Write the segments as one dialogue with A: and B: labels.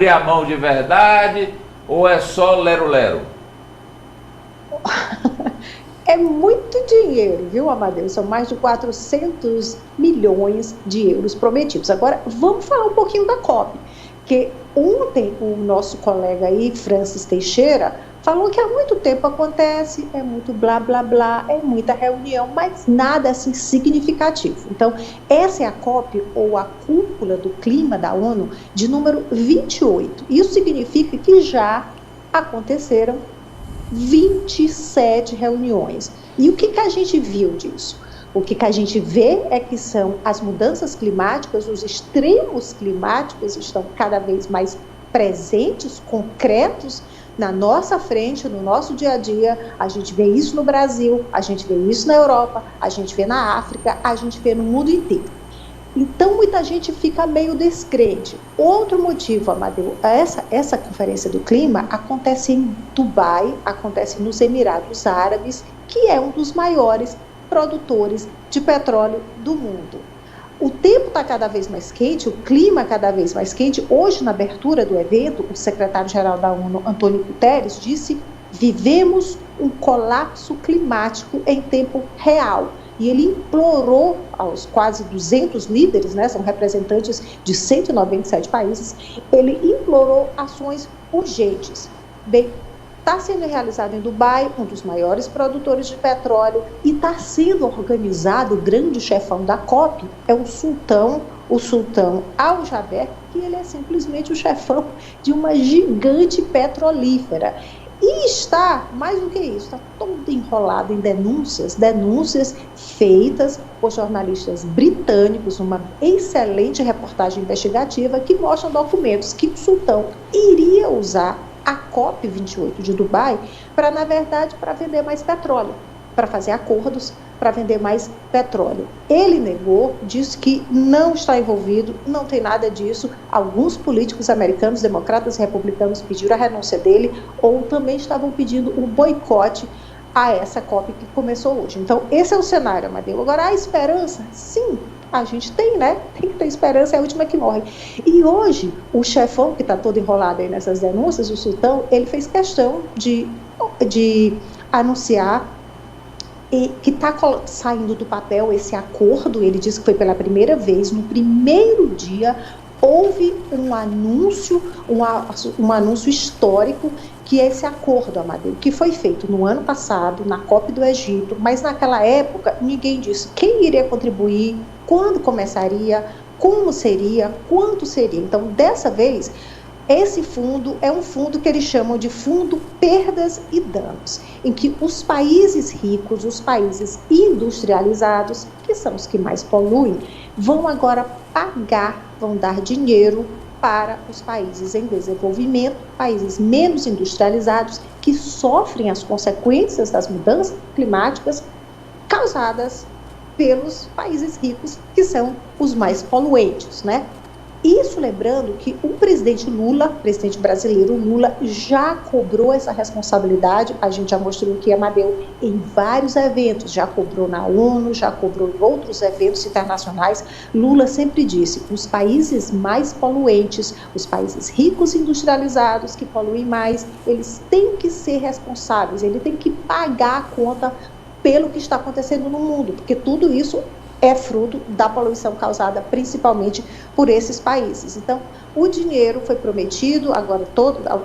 A: a mão de verdade ou é só lero-lero?
B: É muito dinheiro, viu, Amadeu? São mais de 400 milhões de euros prometidos. Agora, vamos falar um pouquinho da COP, que ontem o nosso colega aí, Francis Teixeira, falou que há muito tempo acontece, é muito blá, blá, blá, é muita reunião, mas nada assim significativo. Então, essa é a COP, ou a Cúpula do Clima da ONU, de número 28. Isso significa que já aconteceram 27 reuniões. E o que a gente viu disso? O que a gente vê é que são as mudanças climáticas, os extremos climáticos estão cada vez mais presentes, concretos, na nossa frente, no nosso dia a dia. A gente vê isso no Brasil, a gente vê isso na Europa, a gente vê na África, a gente vê no mundo inteiro. Então, muita gente fica meio descrente. Outro motivo, Amadeu, essa conferência do clima acontece em Dubai, acontece nos Emirados Árabes, que é um dos maiores produtores de petróleo do mundo. O tempo está cada vez mais quente, o clima cada vez mais quente. Hoje, na abertura do evento, o secretário-geral da ONU, Antônio Guterres, disse: vivemos um colapso climático em tempo real. E ele implorou aos quase 200 líderes, né, são representantes de 197 países, ele implorou ações urgentes. Bem, está sendo realizado em Dubai, um dos maiores produtores de petróleo, e está sendo organizado, o grande chefão da COP é o sultão Al Jaber, que ele é simplesmente o chefão de uma gigante petrolífera. E está, mais do que isso, está todo enrolado em denúncias feitas por jornalistas britânicos, uma excelente reportagem investigativa que mostra documentos que o sultão iria usar a COP28 de Dubai para, na verdade, para vender mais petróleo, para fazer acordos para vender mais petróleo. Ele negou, disse que não está envolvido, não tem nada disso. Alguns políticos americanos, democratas e republicanos, pediram a renúncia dele ou também estavam pedindo um boicote a essa COP que começou hoje. Então, esse é o cenário, Amadeu. Agora, a esperança? Sim, a gente tem, né? Tem que ter esperança, é a última que morre. E hoje, o chefão, que está todo enrolado aí nessas denúncias, o sultão, ele fez questão de anunciar e que está saindo do papel esse acordo. Ele disse que foi pela primeira vez, no primeiro dia, houve um anúncio histórico, que é esse acordo, Amadeu, que foi feito no ano passado, na COP do Egito, mas naquela época ninguém disse quem iria contribuir, quando começaria, como seria, quanto seria. Então, dessa vez, esse fundo é um fundo que eles chamam de Fundo Perdas e Danos, em que os países ricos, os países industrializados, que são os que mais poluem, vão agora pagar, vão dar dinheiro para os países em desenvolvimento, países menos industrializados, que sofrem as consequências das mudanças climáticas causadas pelos países ricos, que são os mais poluentes, né? Isso lembrando que o presidente Lula, presidente brasileiro Lula, já cobrou essa responsabilidade. A gente já mostrou aqui, Amadeu, em vários eventos, já cobrou na ONU, já cobrou em outros eventos internacionais. Lula sempre disse: os países mais poluentes, os países ricos e industrializados que poluem mais, eles têm que ser responsáveis, ele tem que pagar a conta pelo que está acontecendo no mundo, porque tudo isso é fruto da poluição causada principalmente por esses países. Então, o dinheiro foi prometido, agora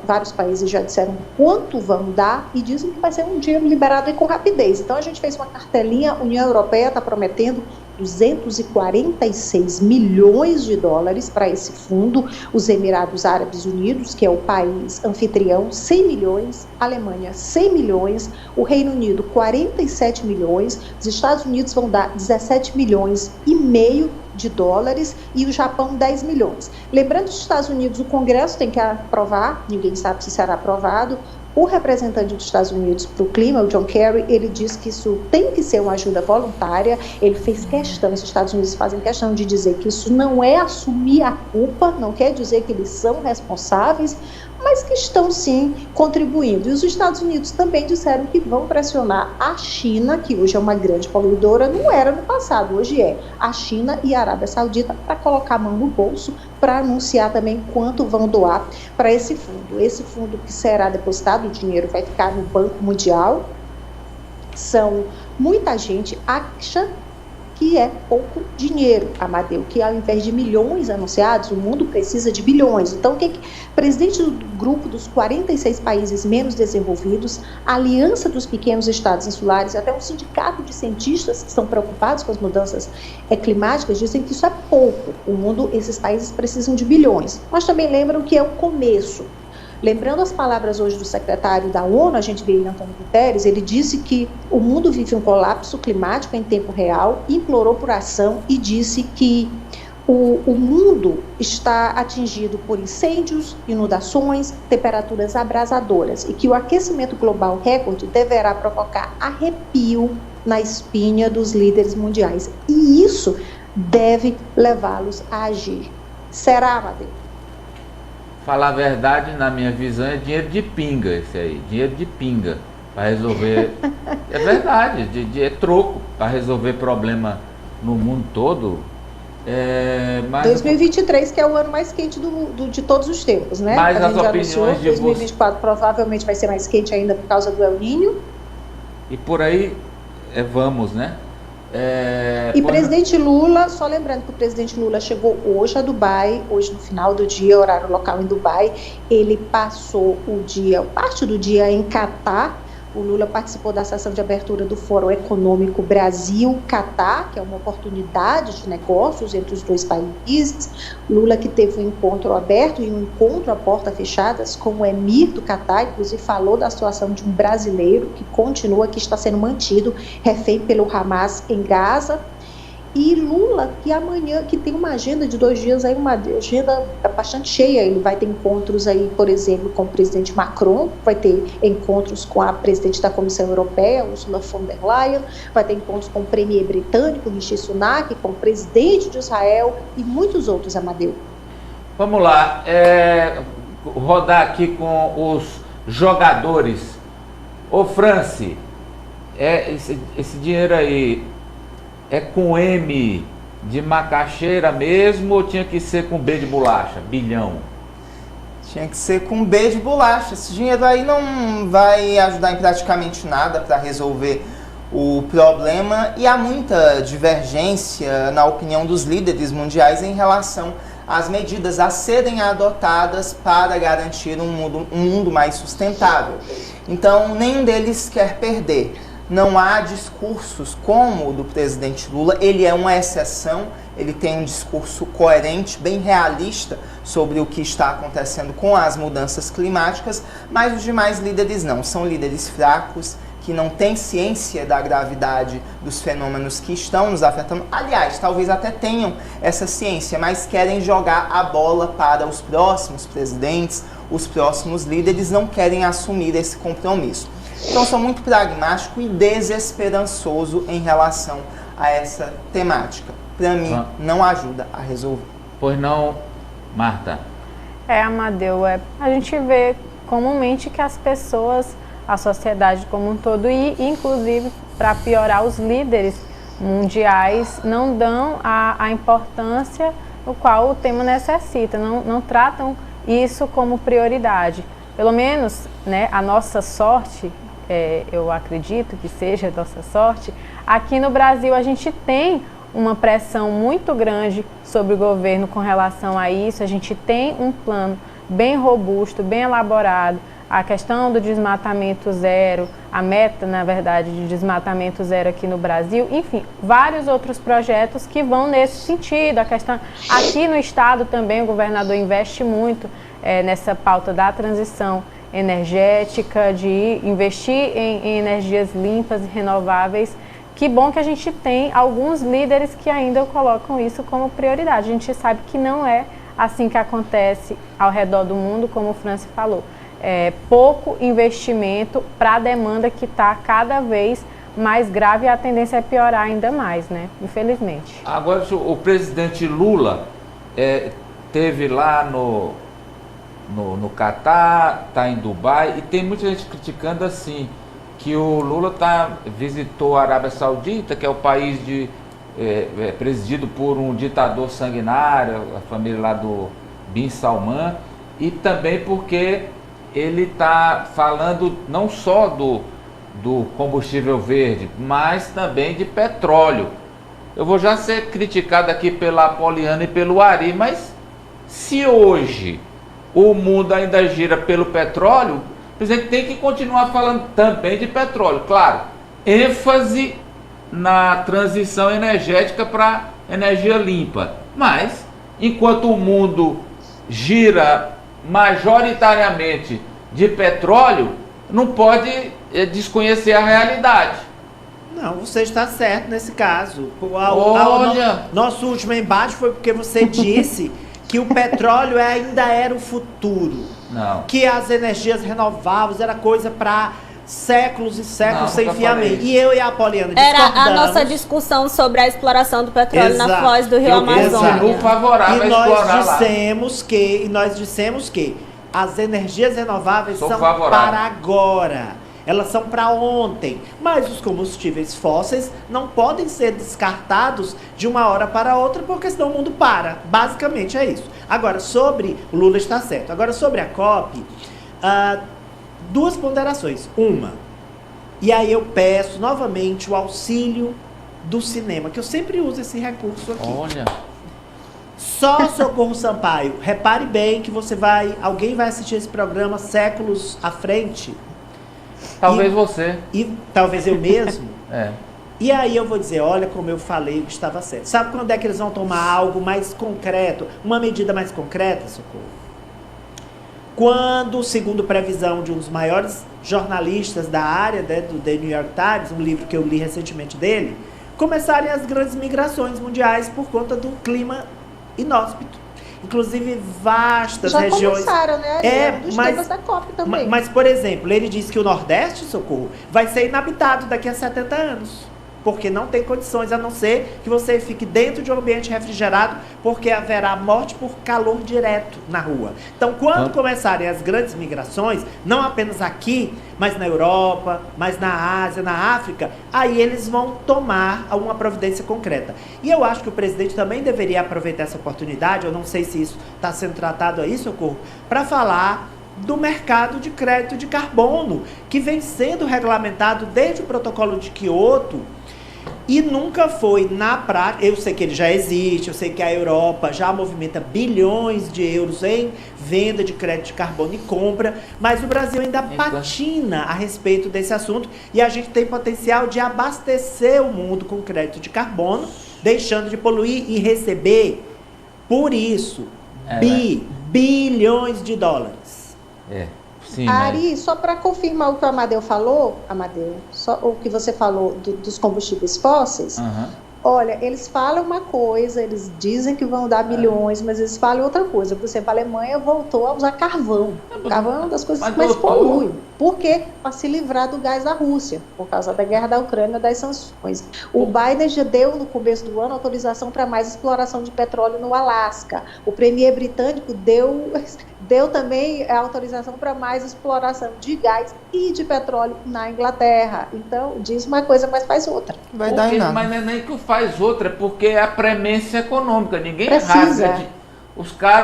B: vários países já disseram quanto vão dar e dizem que vai ser um dinheiro liberado com rapidez. Então, a gente fez uma cartelinha, a União Europeia está prometendo 246 milhões de dólares para esse fundo, os Emirados Árabes Unidos, que é o país anfitrião, 100 milhões, Alemanha 100 milhões, o Reino Unido 47 milhões, os Estados Unidos vão dar 17 milhões e meio de dólares e o Japão 10 milhões. Lembrando que os Estados Unidos, o Congresso tem que aprovar, ninguém sabe se será aprovado. O representante dos Estados Unidos para o clima, o John Kerry, ele diz que isso tem que ser uma ajuda voluntária. Ele fez questão, os Estados Unidos fazem questão de dizer que isso não é assumir a culpa, não quer dizer que eles são responsáveis, mas que estão sim contribuindo. E os Estados Unidos também disseram que vão pressionar a China, que hoje é uma grande poluidora, não era no passado, hoje é a China e a Arábia Saudita, para colocar a mão no bolso para anunciar também quanto vão doar para esse fundo. Esse fundo que será depositado, o dinheiro vai ficar no Banco Mundial. Muita gente acha que é pouco dinheiro, Amadeu, que ao invés de milhões anunciados, o mundo precisa de bilhões. Então, o presidente do grupo dos 46 países menos desenvolvidos, a Aliança dos Pequenos Estados Insulares, até um sindicato de cientistas que estão preocupados com as mudanças climáticas, dizem que isso é pouco. O mundo, esses países precisam de bilhões. Mas também lembram que é o começo. Lembrando as palavras hoje do secretário da ONU, a gente vê Antônio Guterres, ele disse que o mundo vive um colapso climático em tempo real, implorou por ação e disse que o mundo está atingido por incêndios, inundações, temperaturas abrasadoras e que o aquecimento global recorde deverá provocar arrepio na espinha dos líderes mundiais. E isso deve levá-los a agir. Será, Amadeu?
A: Falar a verdade, na minha visão, é dinheiro de pinga esse aí, dinheiro de pinga, para resolver, é verdade, é troco, para resolver problema no mundo todo. Mas
B: 2023, que é o ano mais quente de todos os tempos, né?
A: Mas
B: a
A: as
B: gente
A: opiniões
B: anunciou,
A: de
B: 2024 provavelmente vai ser mais quente ainda por causa do El Niño.
A: E por aí vamos, né?
B: Presidente Lula, só lembrando que o presidente Lula chegou hoje a Dubai, hoje no final do dia, horário local em Dubai, ele passou parte do dia em Catar. O Lula participou da sessão de abertura do Fórum Econômico Brasil-Catar, que é uma oportunidade de negócios entre os dois países. Lula que teve um encontro aberto e um encontro a porta fechadas com o emir do Catar, inclusive falou da situação de um brasileiro que continua, que está sendo mantido refém pelo Hamas em Gaza. E Lula, que amanhã, que tem uma agenda de 2 dias, aí uma agenda bastante cheia, ele vai ter encontros aí, por exemplo, com o presidente Macron, vai ter encontros com a presidente da Comissão Europeia, Ursula von der Leyen, vai ter encontros com o premier britânico, Rishi Sunak, com o presidente de Israel e muitos outros, Amadeu.
A: Vamos lá, rodar aqui com os jogadores. Ô Franci, esse dinheiro aí é com M de macaxeira mesmo ou tinha que ser com B de bolacha? Bilhão.
C: Tinha que ser com B de bolacha. Esse dinheiro aí não vai ajudar em praticamente nada para resolver o problema e há muita divergência na opinião dos líderes mundiais em relação às medidas a serem adotadas para garantir um mundo mais sustentável. Então, nenhum deles quer perder. Não há discursos como o do presidente Lula, ele é uma exceção, ele tem um discurso coerente, bem realista sobre o que está acontecendo com as mudanças climáticas, mas os demais líderes não, são líderes fracos, que não têm ciência da gravidade dos fenômenos que estão nos afetando. Aliás, talvez até tenham essa ciência, mas querem jogar a bola para os próximos presidentes, os próximos líderes, não querem assumir esse compromisso. Então, sou muito pragmático e desesperançoso em relação a essa temática. Para mim, não ajuda a resolver.
A: Pois não, Marta?
D: Amadeu, a gente vê comumente que as pessoas, a sociedade como um todo, e inclusive, para piorar, os líderes mundiais não dão a importância o qual o tema necessita, não tratam isso como prioridade. Pelo menos, né, a nossa sorte, eu acredito que seja a nossa sorte, aqui no Brasil a gente tem uma pressão muito grande sobre o governo com relação a isso, a gente tem um plano bem robusto, bem elaborado, a questão do desmatamento zero, a meta, na verdade, de desmatamento zero aqui no Brasil, enfim, vários outros projetos que vão nesse sentido. A questão aqui no estado também, o governador investe muito nessa pauta da transição energética, de investir em energias limpas e renováveis. Que bom que a gente tem alguns líderes que ainda colocam isso como prioridade. A gente sabe que não é assim que acontece ao redor do mundo, como o Franci falou. Pouco investimento para a demanda que está cada vez mais grave e a tendência é piorar ainda mais, né? Infelizmente.
A: Agora, o presidente Lula teve lá no Catar, está em Dubai, e tem muita gente criticando assim, que o Lula visitou a Arábia Saudita, que é o país presidido por um ditador sanguinário, a família lá do Bin Salman, e também porque ele está falando não só do combustível verde, mas também de petróleo. Eu vou já ser criticado aqui pela Poliana e pelo Ari, mas se hoje o mundo ainda gira pelo petróleo, o presidente tem que continuar falando também de petróleo. Claro, ênfase na transição energética para energia limpa. Mas, enquanto o mundo gira majoritariamente de petróleo, não pode desconhecer a realidade.
E: Não, você está certo nesse caso.
A: Olha!
E: Nosso último embate foi porque você disse que o petróleo ainda era o futuro.
A: Não.
E: Que as energias renováveis era coisa para séculos e séculos sem
A: nunca
E: fiamento.
A: falei.
E: E eu e a Poliana
F: Era a
E: discordamos.
F: nossa discussão sobre a exploração do petróleo na
E: Exato.
F: foz do Rio
A: Eu
F: Amazônia.
A: continuo favorável a
E: E
A: explorar lá.
E: nós dissemos que as energias renováveis
A: Sou
E: são
A: favorável.
E: para agora. Elas são para ontem. Mas os combustíveis fósseis não podem ser descartados de uma hora para outra, porque senão o mundo para. Basicamente é isso. Agora, sobre... O Lula está certo. Agora, sobre a COP, duas ponderações. Uma, e aí eu peço novamente o auxílio do cinema, que eu sempre uso esse recurso aqui.
A: Olha,
E: Só Socorro Sampaio. Repare bem que alguém vai assistir esse programa séculos à frente.
A: talvez
E: E-
A: você.
E: E talvez eu mesmo.
A: É.
E: E aí eu vou dizer, olha como eu falei que estava certo. Sabe quando é que eles vão tomar algo mais concreto? Uma medida mais concreta, Socorro? Quando, segundo previsão de um dos maiores jornalistas da área, né, do The New York Times, um livro que eu li recentemente dele, começarem as grandes migrações mundiais por conta do clima inóspito. Inclusive vastas
B: Já
E: regiões.
B: começaram, né?
E: É,
B: Um dos
E: mas-
B: temas da COP também.
E: Mas, por exemplo, ele disse que o Nordeste, Socorro, vai ser inabitado daqui a 70 anos. Porque não tem condições, a não ser que você fique dentro de um ambiente refrigerado, porque haverá morte por calor direto na rua. Então, quando começarem as grandes migrações, não apenas aqui, mas na Europa, mas na Ásia, na África, aí eles vão tomar alguma providência concreta. E eu acho que o presidente também deveria aproveitar essa oportunidade, eu não sei se isso está sendo tratado aí, Socorro, para falar do mercado de crédito de carbono, que vem sendo regulamentado desde o protocolo de Quioto, e nunca foi na prática. Eu sei que ele já existe, eu sei que a Europa já movimenta bilhões de euros em venda de crédito de carbono e compra, mas o Brasil ainda patina a respeito desse assunto e a gente tem potencial de abastecer o mundo com crédito de carbono, deixando de poluir e receber, por isso, bilhões de dólares.
A: Sim, mas...
B: Ari, só para confirmar o que o Amadeu falou, só o que você falou dos combustíveis fósseis, olha, eles falam uma coisa, eles dizem que vão dar bilhões, mas eles falam outra coisa. Por exemplo, a Alemanha voltou a usar carvão. O carvão é uma das coisas que mais poluem. Por quê? Para se livrar do gás da Rússia, por causa da guerra da Ucrânia, das sanções. O Biden já deu, no começo do ano, autorização para mais exploração de petróleo no Alasca. O premier britânico deu também a autorização para mais exploração de gás e de petróleo na Inglaterra. Então, diz uma coisa, mas faz outra.
C: Vai dar em nada.
A: Mas não é nem que faz outra, é porque é a premência econômica. Ninguém
B: Precisa.
A: rasga.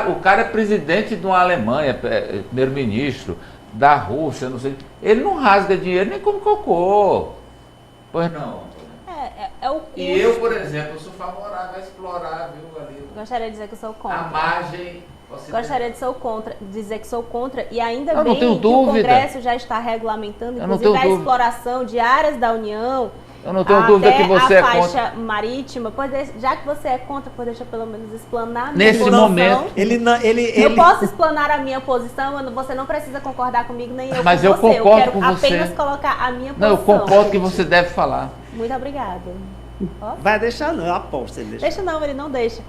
A: O cara é presidente de uma Alemanha, primeiro-ministro da Rússia, não sei. Ele não rasga dinheiro nem como cocô. Pois não.
F: É o custo.
A: E eu, por exemplo, sou favorável a explorar, viu, ali.
F: Gostaria de dizer que eu sou contra.
A: A margem.
F: Gostaria de dizer que sou contra, e ainda
A: Eu não
F: bem que
A: tenho
F: o
A: dúvida.
F: Congresso já está regulamentando,
A: Eu não
F: inclusive, a
A: tenho dúvida.
F: exploração de áreas da União.
A: Eu não tenho dúvida que você
F: a
A: é
F: faixa
A: contra.
F: marítima. Já que você é contra, deixa pelo menos explanar a minha
A: Nesse
F: posição.
A: momento.
F: Eu posso explanar a minha posição, você não precisa concordar comigo, nem eu
A: Mas
F: com
A: eu
F: você.
A: concordo
F: Eu quero
A: com você.
F: apenas colocar a minha
A: Não,
F: posição.
A: eu concordo que você deve falar.
F: Muito obrigada.
E: Vai deixar não, eu aposto ele deixa.
F: Deixa não, ele não deixa.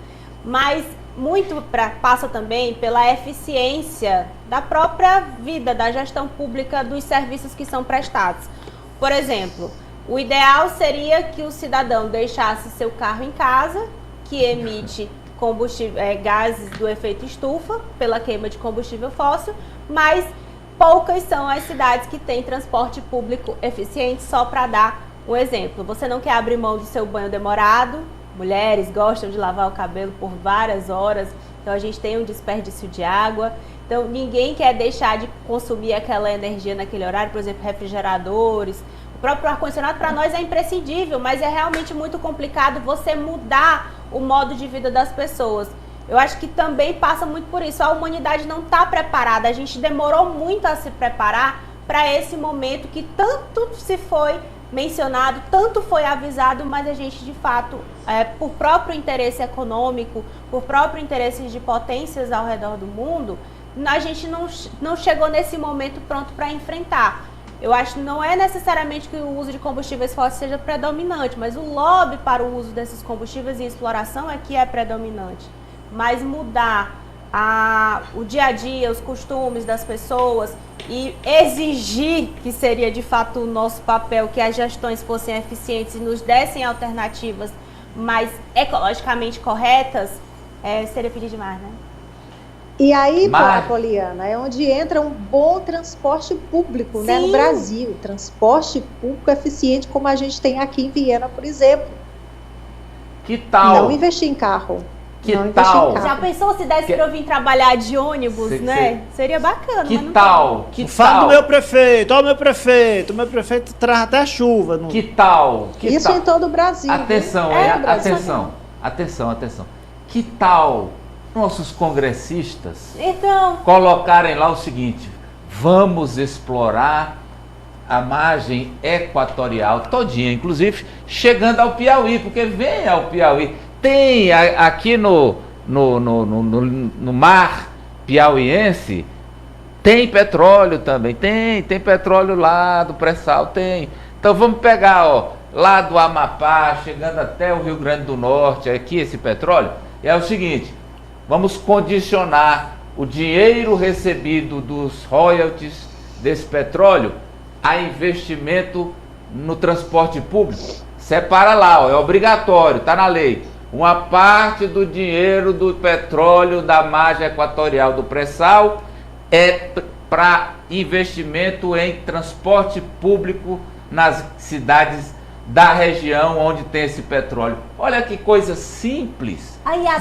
F: Mas muito passa também pela eficiência da própria vida, da gestão pública dos serviços que são prestados. Por exemplo, o ideal seria que o cidadão deixasse seu carro em casa, que emite gases do efeito estufa pela queima de combustível fóssil, mas poucas são as cidades que têm transporte público eficiente, só para dar um exemplo. Você não quer abrir mão do seu banho demorado, mulheres gostam de lavar o cabelo por várias horas, então a gente tem um desperdício de água. Então ninguém quer deixar de consumir aquela energia naquele horário, por exemplo, refrigeradores. O próprio ar-condicionado para nós é imprescindível, mas é realmente muito complicado você mudar o modo de vida das pessoas. Eu acho que também passa muito por isso. A humanidade não está preparada, a gente demorou muito a se preparar para esse momento que tanto se foi mencionado, tanto foi avisado, mas a gente de fato, por próprio interesse econômico, por próprio interesse de potências ao redor do mundo, a gente não chegou nesse momento pronto para enfrentar. Eu acho que não é necessariamente que o uso de combustíveis fósseis seja predominante, mas o lobby para o uso desses combustíveis e exploração é que é predominante. Mas mudar o dia a dia, os costumes das pessoas e exigir, que seria de fato o nosso papel, que as gestões fossem eficientes e nos dessem alternativas mais ecologicamente corretas, seria pedir demais, né?
B: E aí, Poliana, é onde entra um bom transporte público, né, no Brasil. Transporte público eficiente, como a gente tem aqui em Viena, por exemplo.
A: Que tal?
B: Não investir em carro.
A: Que tal?
F: Já pensou se desse para eu vir trabalhar de ônibus, né? Seria bacana.
A: Que tal? Que
E: fala do meu prefeito, ó, o meu prefeito traz até chuva. No...
A: Que tal?
B: Isso em todo o Brasil.
A: Atenção, atenção. Que tal nossos congressistas colocarem lá o seguinte: vamos explorar a margem equatorial todinha, inclusive chegando ao Piauí, porque vem ao Piauí. Tem aqui no mar piauiense, tem petróleo também, tem petróleo lá do pré-sal, tem. Então vamos pegar, ó, lá do Amapá, chegando até o Rio Grande do Norte, aqui esse petróleo, é o seguinte: vamos condicionar o dinheiro recebido dos royalties desse petróleo a investimento no transporte público. Separa lá, ó, é obrigatório, está na lei. Uma parte do dinheiro do petróleo da margem equatorial do pré-sal é para investimento em transporte público nas cidades da região onde tem esse petróleo. Olha que coisa simples.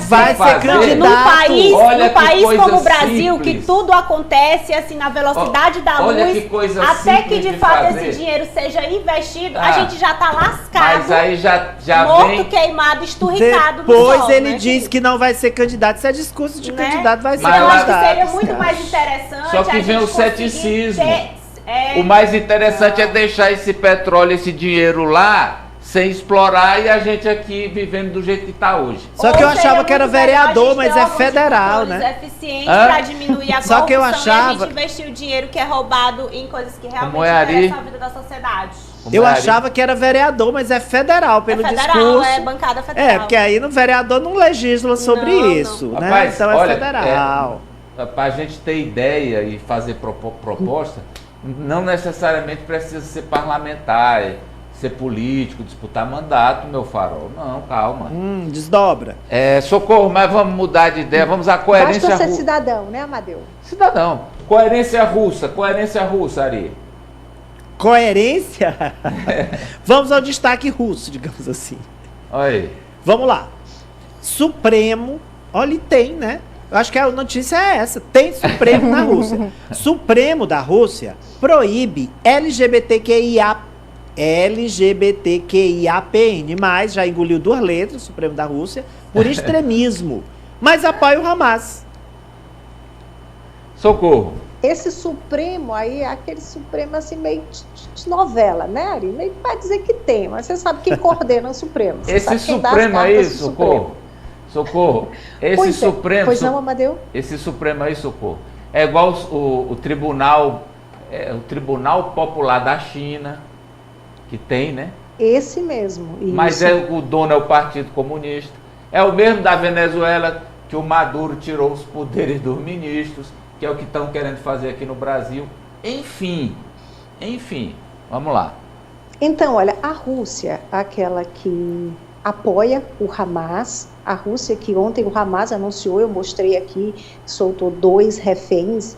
E: Vai ser candidato.
F: Num país como o Brasil, simples, que tudo acontece assim na velocidade da luz, até que de fato esse dinheiro seja investido, a gente já está lascado.
A: Mas aí já
F: morto,
A: vem...
F: queimado, esturricado.
E: Depois ele diz que não vai ser candidato. Isso é discurso de candidato, vai ser candidato.
F: Eu acho que seria muito mais interessante.
A: Só que vem o ceticismo. O mais interessante é deixar esse petróleo, esse dinheiro lá, sem explorar, e a gente aqui vivendo do jeito que está hoje.
E: Só que eu achava que era vereador, mas é federal, né?
F: Eficiente para diminuir a corrupção.
E: Só que eu achava...
F: e a gente investir o dinheiro que é roubado em coisas que realmente interessam a vida da sociedade.
E: Eu achava que era vereador, mas é federal, pelo discurso.
F: É bancada federal.
E: Porque aí no vereador não legisla sobre isso, né?
A: Rapaz,
E: então é federal.
A: Para a gente ter ideia e fazer proposta, não necessariamente precisa ser parlamentar, ser político, disputar mandato, meu farol. Não, calma.
E: Desdobra.
A: Socorro, mas vamos mudar de ideia, vamos à coerência russa.
B: Basta ser cidadão, né, Amadeu?
A: Cidadão. Coerência russa, Ari.
E: Coerência? Vamos ao destaque russo, digamos assim.
A: Olha aí.
E: Vamos lá. Supremo, olha, tem, né? Eu acho que a notícia é essa. Tem Supremo na Rússia. Supremo da Rússia proíbe LGBTQIAPN+, já engoliu 2 letras, Supremo da Rússia, por extremismo, mas apoia o Hamas.
A: Socorro.
B: Esse Supremo aí é aquele Supremo assim meio de novela, né, Ari? Meio para dizer que tem, mas você sabe quem coordena o Supremo.
A: Esse Supremo aí, Socorro. Socorro. Esse Supremo...
B: Pois não, Amadeu?
A: Esse Supremo aí, Socorro, é igual o Tribunal Popular da China, que tem, né?
B: Esse mesmo. Isso.
A: Mas o dono é o Partido Comunista. É o mesmo da Venezuela, que o Maduro tirou os poderes dos ministros, que é o que estão querendo fazer aqui no Brasil. Enfim, vamos lá.
B: Então, olha, a Rússia, aquela que apoia o Hamas, a Rússia que ontem o Hamas anunciou, eu mostrei aqui, soltou 2 reféns,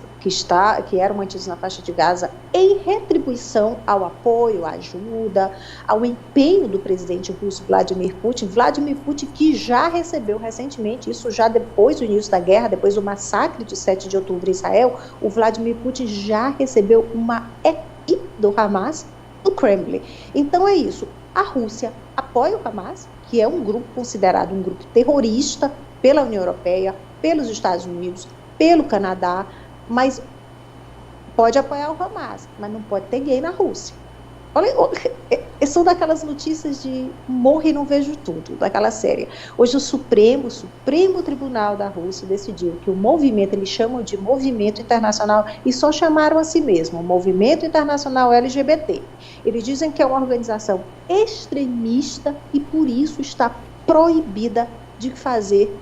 B: que eram mantidos na faixa de Gaza em retribuição ao apoio, à ajuda, ao empenho do presidente russo Vladimir Putin. Vladimir Putin que já recebeu recentemente, isso já depois do início da guerra, depois do massacre de 7 de outubro em Israel, o Vladimir Putin já recebeu uma equipe do Hamas no Kremlin. Então é isso, a Rússia apoia o Hamas, que é um grupo considerado um grupo terrorista pela União Europeia, pelos Estados Unidos, pelo Canadá, mas pode apoiar o Hamas, mas não pode ter gay na Rússia. Olha, são daquelas notícias de morro e não vejo tudo, daquela série. Hoje o Supremo Tribunal da Rússia decidiu que o movimento, eles chamam de movimento internacional, e só chamaram a si mesmo, o Movimento Internacional LGBT. Eles dizem que é uma organização extremista e por isso está proibida de fazer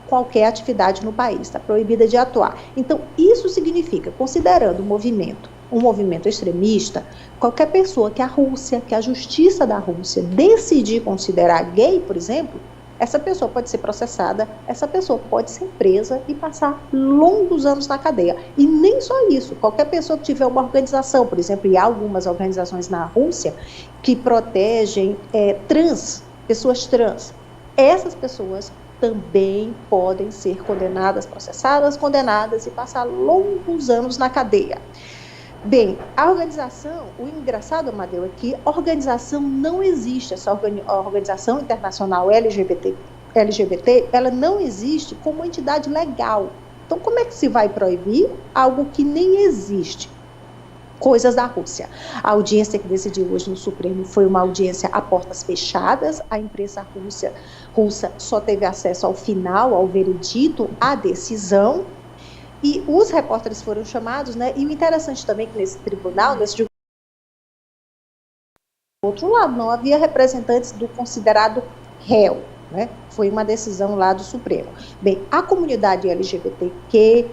B: qualquer atividade no país, está proibida de atuar. Então, isso significa, considerando o movimento um movimento extremista, qualquer pessoa que a Rússia, que a justiça da Rússia decidir considerar gay, por exemplo, essa pessoa pode ser processada, essa pessoa pode ser presa e passar longos anos na cadeia. E nem só isso, qualquer pessoa que tiver uma organização, por exemplo, e há algumas organizações na Rússia que protegem pessoas trans, essas pessoas também podem ser condenadas, processadas, condenadas e passar longos anos na cadeia. Bem, a organização, o engraçado, Amadeu, é que a organização não existe, a Organização Internacional LGBT, ela não existe como entidade legal. Então, como é que se vai proibir algo que nem existe? Coisas da Rússia. A audiência que decidiu hoje no Supremo foi uma audiência a portas fechadas, a imprensa russa só teve acesso ao final, ao veredito, à decisão, e os repórteres foram chamados, né? E o interessante também é que nesse tribunal, do outro lado, não havia representantes do considerado réu, né? Foi uma decisão lá do Supremo. Bem, a comunidade LGBTQ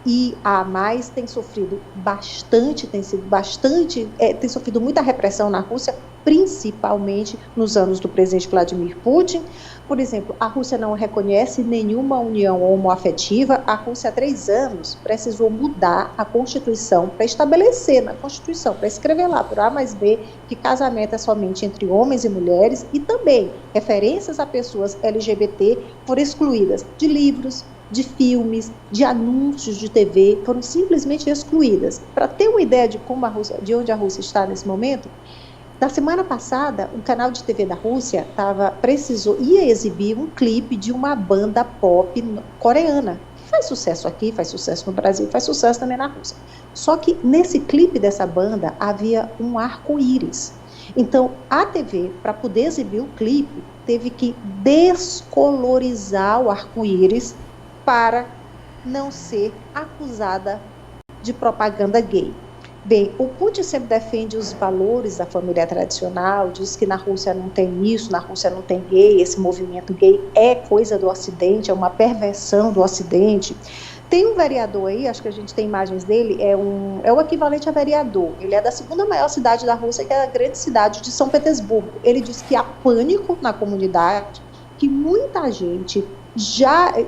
B: e a mais tem sofrido bastante, tem sofrido muita repressão na Rússia, principalmente nos anos do presidente Vladimir Putin. Por exemplo, a Rússia não reconhece nenhuma união homoafetiva. A Rússia, há 3 anos, precisou mudar a Constituição para estabelecer na Constituição, para escrever lá, por A mais B, que casamento é somente entre homens e mulheres, e também referências a pessoas LGBT foram excluídas de livros, de filmes, de anúncios de TV, foram simplesmente excluídas. Para ter uma ideia de como de onde a Rússia está nesse momento, na semana passada, um canal de TV da Rússia ia exibir um clipe de uma banda pop coreana, que faz sucesso aqui, faz sucesso no Brasil, faz sucesso também na Rússia. Só que nesse clipe dessa banda havia um arco-íris. Então, a TV, para poder exibir o clipe, teve que descolorizar o arco-íris para não ser acusada de propaganda gay. Bem, o Putin sempre defende os valores da família tradicional, diz que na Rússia não tem isso, na Rússia não tem gay, esse movimento gay é coisa do Ocidente, é uma perversão do Ocidente. Tem um vereador aí, acho que a gente tem imagens dele, é o equivalente a vereador, ele é da 2ª maior cidade da Rússia, que é a grande cidade de São Petersburgo. Ele diz que há pânico na comunidade, que muita gente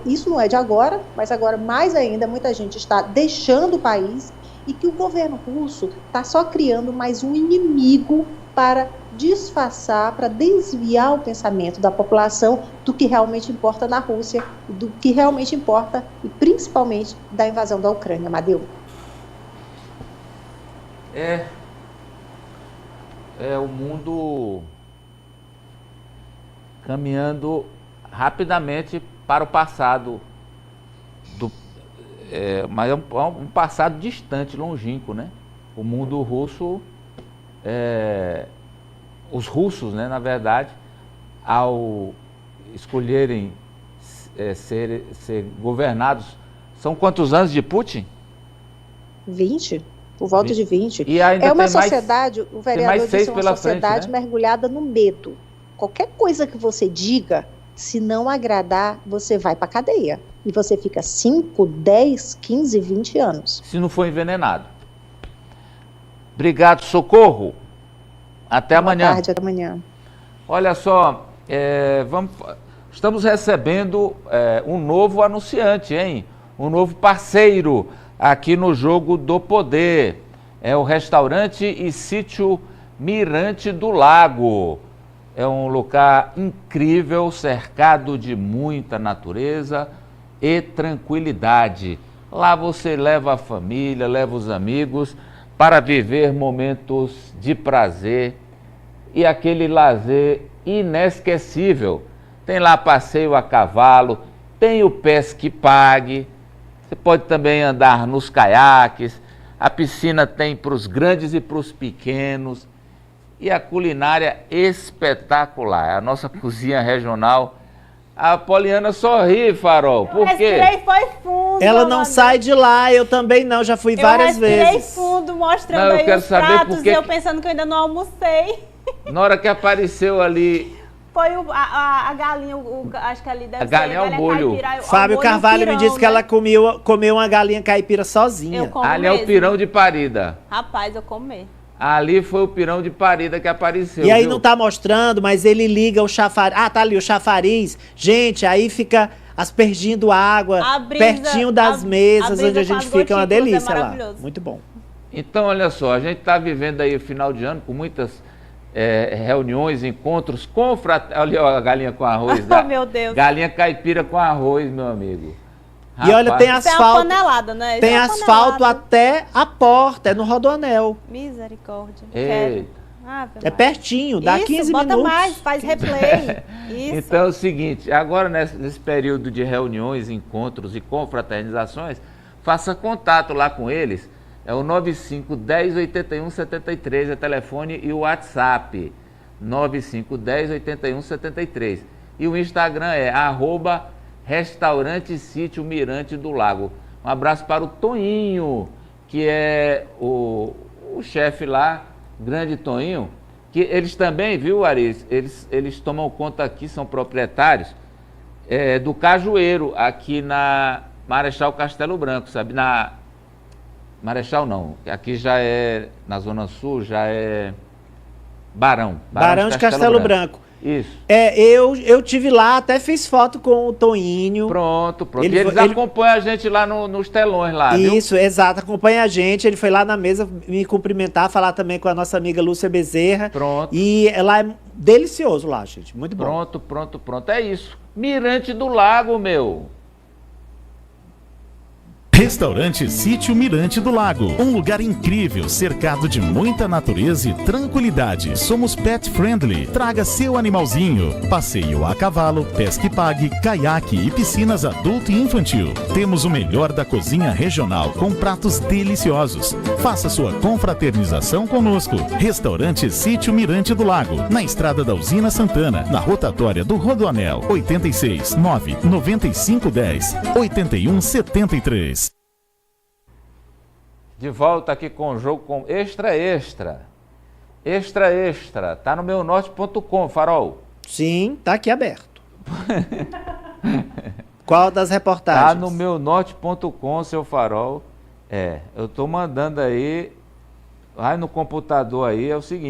B: isso não é de agora, mas agora mais ainda, muita gente está deixando o país, e que o governo russo está só criando mais um inimigo para disfarçar, para desviar o pensamento da população do que realmente importa na Rússia, do que realmente importa, e principalmente da invasão da Ucrânia, Amadeu.
A: É o mundo caminhando rapidamente para o passado mas é um passado distante, longínquo, né? O mundo russo, os russos, né, na verdade, ao escolherem ser governados, são quantos anos de Putin?
B: 20, por volta 20. De 20.
A: E ainda
B: é uma
A: tem
B: sociedade, o vereador disse, uma sociedade
A: frente, né?
B: mergulhada no medo. Qualquer coisa que você diga, se não agradar, você vai para a cadeia. E você fica 5, 10, 15, 20 anos.
A: Se não for envenenado. Obrigado, Socorro. Até amanhã.
B: Boa tarde, até amanhã.
A: Olha só, estamos recebendo um novo anunciante, hein? Um novo parceiro aqui no Jogo do Poder. É o restaurante e sítio Mirante do Lago. É um lugar incrível, cercado de muita natureza e tranquilidade. Lá você leva a família, leva os amigos para viver momentos de prazer e aquele lazer inesquecível. Tem lá passeio a cavalo, tem o Pesque Pague, você pode também andar nos caiaques, a piscina tem para os grandes e para os pequenos, e a culinária espetacular, a nossa cozinha regional. A Poliana sorri, Farol, por quê?
F: Respirei foi fundo.
E: Ela não
F: Amadeu.
E: sai de lá, eu também não, já fui várias
F: Eu respirei
E: vezes.
F: fundo, mostrando
A: Não, eu
F: aí
A: quero
F: os
A: saber
F: pratos
A: por que
F: e eu
A: que-
F: pensando que eu ainda não almocei.
A: Na hora que apareceu ali,
F: Foi a galinha, acho que ali deve
A: A galinha ao molho.
F: caipira,
E: Fábio
F: molho
E: Carvalho
F: pirão,
E: me disse que
F: né?
E: ela comeu uma galinha caipira sozinha.
F: Eu como
A: ali é o
F: mesmo.
A: pirão de parida.
F: Rapaz, eu comer.
A: Ali foi o pirão de parida que apareceu.
E: E aí
A: viu?
E: não tá mostrando, mas ele liga o chafariz. Ah, tá ali o chafariz. Gente, aí fica aspergindo água
F: A brisa-
E: pertinho das
F: a
E: mesas
F: brisa
E: onde a
F: com
E: gente
F: as
E: fica, é uma
F: gotículas é
E: delícia lá.
F: maravilhoso.
E: Muito bom.
A: Então, olha só, a gente está vivendo aí o final de ano com muitas reuniões, encontros com olha a galinha com arroz.
F: Oh, meu Deus.
A: Galinha caipira com arroz, meu amigo.
E: E olha, tem
F: Isso é uma
E: asfalto.
F: panelada, né? Isso
E: Tem
F: é uma
E: asfalto
F: panelada.
E: até a porta, é no Rodoanel.
F: Misericórdia.
A: Eita.
F: Quero. Ave
E: É
F: Maria.
E: pertinho, dá
F: Isso,
E: 15
F: bota
E: minutos.
F: mais, faz replay. Isso.
A: Então é o seguinte, agora nesse período de reuniões, encontros e confraternizações, faça contato lá com eles. É o 9510 81 73, é telefone e o WhatsApp. 9510 81 73. E o Instagram é @restaurante sítio Mirante do Lago. Um abraço para o Toninho, que é o chefe lá, grande Toninho, que eles também, viu, Aris? Eles tomam conta aqui, são proprietários do Cajueiro, aqui na Marechal Castelo Branco, sabe? Na Marechal não, aqui já é, na Zona Sul, já é Barão
E: Barão de Castelo Branco.
A: Isso.
E: Eu tive lá, até fiz foto com o Toinho.
A: Pronto. E
E: Ele-
A: eles
E: ele-
A: acompanham a gente lá nos telões lá, viu?
E: Isso, exato, acompanha a gente. Ele foi lá na mesa me cumprimentar, falar também com a nossa amiga Lúcia Bezerra.
A: Pronto.
E: E lá é delicioso lá, gente. Muito bom.
A: Pronto. É isso. Mirante do Lago, meu.
G: Restaurante Sítio Mirante do Lago. Um lugar incrível, cercado de muita natureza e tranquilidade. Somos pet friendly. Traga seu animalzinho. Passeio a cavalo, pesque pague, caiaque e piscinas adulto e infantil. Temos o melhor da cozinha regional com pratos deliciosos. Faça sua confraternização conosco. Restaurante Sítio Mirante do Lago. Na estrada da Usina Santana, na rotatória do Rodoanel. 86 9 95 10 81 73.
A: De volta aqui com o jogo com Extra. Tá no meunorte.com, Farol.
E: Sim, tá aqui aberto. Qual das
A: Tá
E: reportagens?
A: no meunorte.com, seu Farol. Eu tô mandando aí. Vai no computador aí, é o seguinte.